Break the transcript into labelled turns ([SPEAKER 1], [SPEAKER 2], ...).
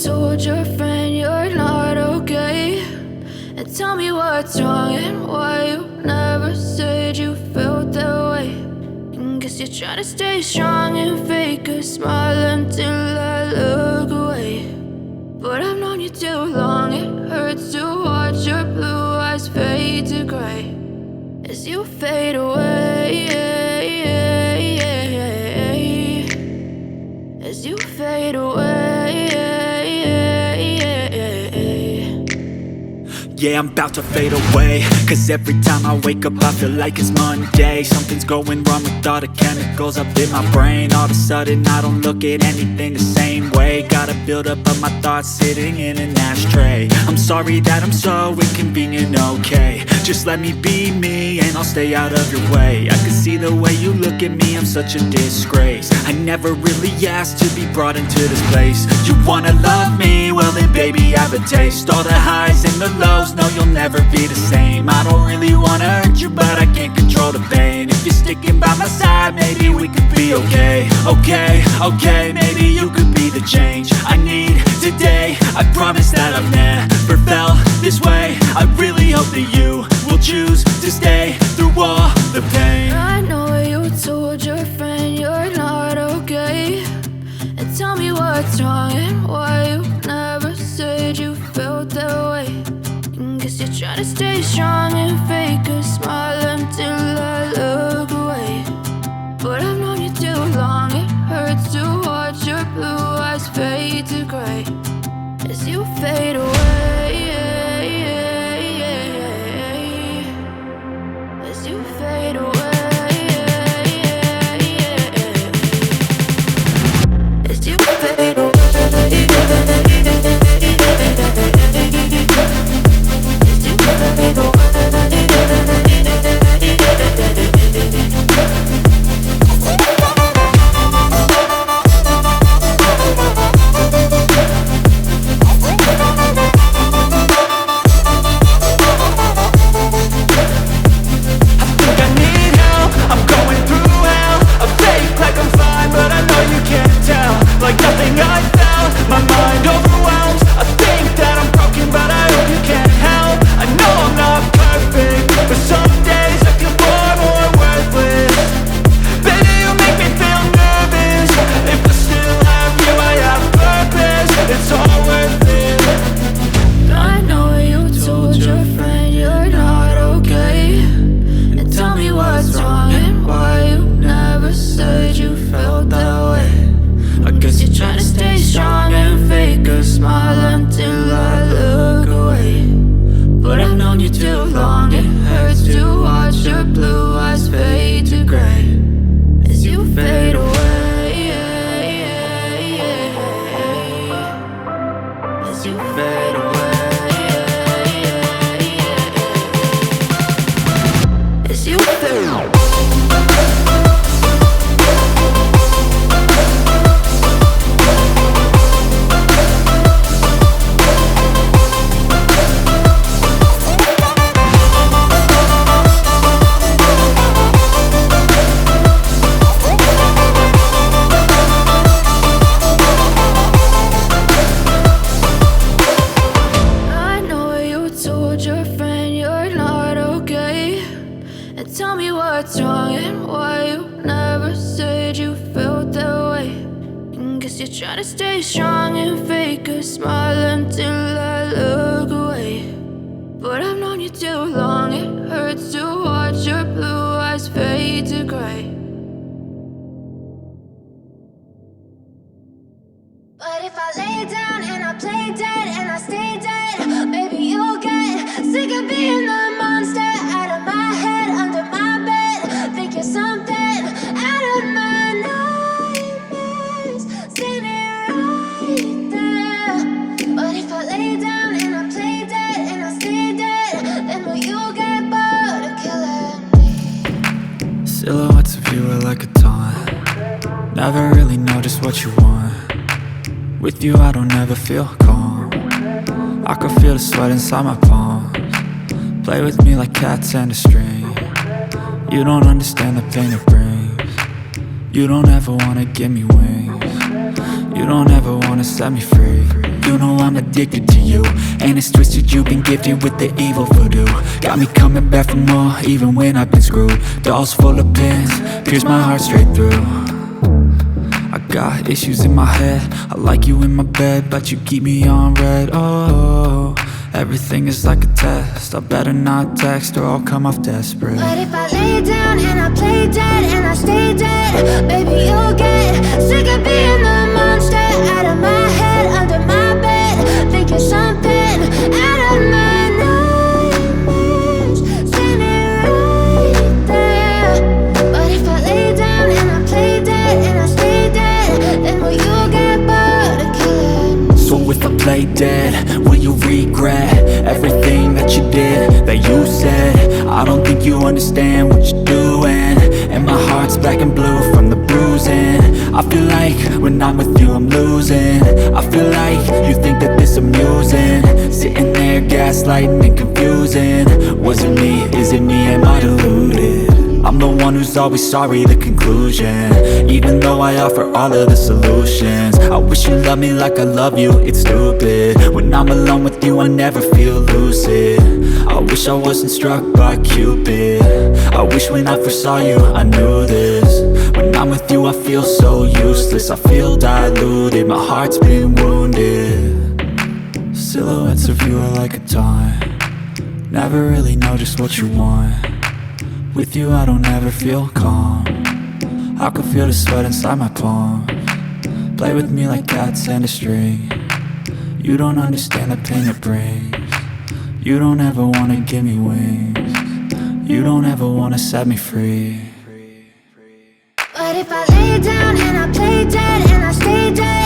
[SPEAKER 1] told your friend you're not okay, and tell me what's wrong and why you never said you felt that way. And guess you're trying to stay strong and fake a smile until I look away. But I've known you too long, it hurts to watch your blue eyes fade to gray as you fade away, as you fade away.
[SPEAKER 2] Yeah, I'm about to fade away, cause every time I wake up I feel like it's Monday. Something's going wrong with all the chemicals up in my brain. All of a sudden I don't look at anything the same way. Gotta build up of my thoughts sitting in an ashtray. I'm sorry that I'm so inconvenient, okay. Just let me be me and I'll stay out of your way. I can see the way you look at me, I'm such a disgrace. I never really asked to be brought into this place. You wanna love me? Well then baby I have a taste. All the highs and the lows, no you'll never be the same. I don't really wanna hurt you but I can't control the pain. If you're sticking by my side maybe we could be okay. Okay, maybe you could be the change I need today. I promise that I've never felt this way. I really hope that you will choose to stay through all the pain.
[SPEAKER 1] I know you told your friend you're not okay, and tell me what's wrong and why you never said you felt that way. And guess you're trying to stay strong and fake a smile until I look away. But I've known you too long, it hurts to watch your blue eyes fade to gray as you fade away, as you fade away, as you fade away. Try to stay strong and fake a smile until I look away. But I've known you too long, it hurts to watch your blue eyes fade to gray.
[SPEAKER 3] But if I lay down and I play dead and I stay dead, maybe you'll get sick of being the monster out of my head, under my bed. Think you're something out of my nightmares, standing right there. But if I lay down and I play dead and I stay dead, then will you get bored of killing me?
[SPEAKER 2] Silhouettes of you are like a taunt. Never really know just what you want. With you I don't ever feel calm. I can feel the sweat inside my palms. Play with me like cats and a string. You don't understand the pain it brings. You don't ever wanna give me wings. You don't ever wanna set me free. You know I'm addicted to you, and it's twisted, you've been gifted with the evil voodoo. Got me coming back for more, even when I've been screwed. Dolls full of pins, pierce my heart straight through. I got issues in my head, I like you in my bed, but you keep me on red. Oh, everything is like a test, I better not text or I'll come off desperate.
[SPEAKER 3] But if I lay down and I play dead and I stay dead, baby, you'll get sick of being the monster out of my head, under my bed. Think you're something out of my nightmares, standing right there. But if I lay down and I play dead and I stay dead, then will you get bored of killing?
[SPEAKER 2] So if I play dead, will you regret everything that you did, that you said? I don't think you understand what you're doing, and my heart's black and blue from the bruising. I feel like when I'm with you I'm losing. I feel like you think that this amusing, sitting there gaslighting and confusing. Was it me? Is it me? Am I deluded? I'm the one who's always sorry, the conclusion, even though I offer all of the solutions. I wish you loved me like I love you, it's stupid. When I'm alone with you I never feel lucid. I wish I wasn't struck by Cupid. I wish when I first saw you I knew this. When I'm with you I feel so useless, I feel diluted, my heart's been wounded. Silhouettes of you are like a taunt, never really know just what you want. With you I don't ever feel calm, I can feel the sweat inside my palm. Play with me like cats and a string, you don't understand the pain it brings. You don't ever wanna give me wings, you don't ever wanna set me free.
[SPEAKER 3] But if I lay down and I play dead and I stay dead,